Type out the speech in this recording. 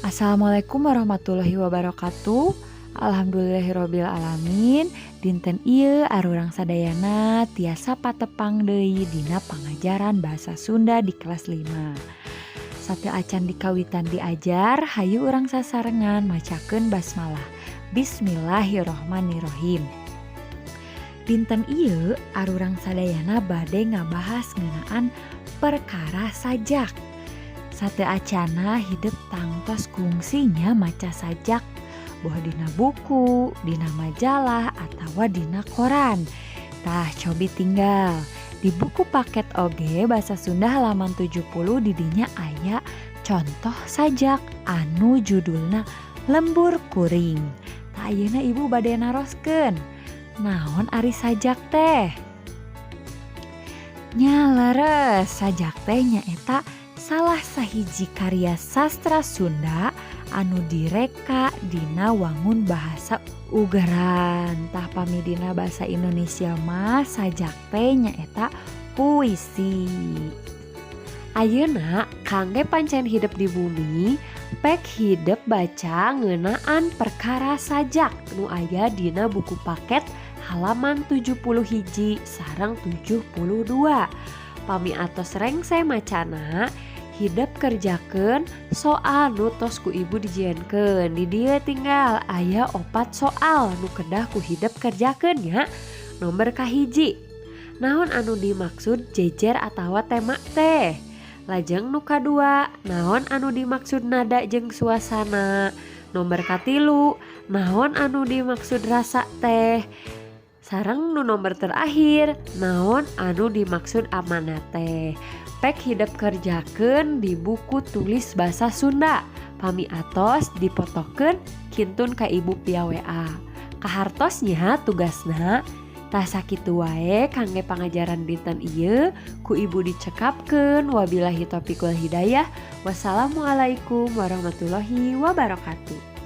Assalamualaikum warahmatullahi wabarakatuh. Alhamdulillahirabbil alamin. Dinten ieu arurang sadayana tiasa patepang deui dina pangajaran basa Sunda di kelas 5. Sateu acan dikawitan diajar, hayu urang sasarengan macakeun basmalah. Bismillahirrohmanirrohim. Dinten ieu arurang sadayana bade ngabahas ngeunaan perkara sajak. Sateu acana hidup tangtos kungsinya maca sajak, boh dina buku, dina majalah, atawa dina koran. Tah cobi tinggal di buku paket oge basa Sunda halaman 70 didinya aya contoh sajak anu judulna Lembur Kuring. Tah ayeuna ibu bade naroskeun naon ari sajak teh. Nya leres, sajak teh nyaeta salah sahiji karya sastra Sunda anu direka dina wangun bahasa Ugaran. Tah pami dina bahasa Indonesia mah sajak teh nyaeta puisi. Ayeuna kangge pancen hidup di bumi, pek hidup baca ngeunaan perkara sajak nu aya dina buku paket halaman 70 hiji sareng 72. Pami atos rengse macana hidup kerjakeun soal nu tos ku ibu dijieunkeun. Di dieu tinggal aya 4 soal nu kedah ku hidup kerjakeun nya. Nomor kahiji, naon anu dimaksud jejer atawa tema teh. Lajeng nu kadua, naon anu dimaksud nada jeung suasana. Nomor katilu, naon anu dimaksud rasa teh. Sareng nu nomor terakhir, naon anu dimaksud amanat teh. Pek hidup kerjakeun di buku tulis basa Sunda. Pami atos dipotokeun kintun ka ibu via WA. Kahartosnya tugasna tah sakitu wae kangge pangajaran dinten ieu ku ibu dicekapkeun. Wabillahi taufiq wal hidayah. Wassalamualaikum warahmatullahi wabarakatuh.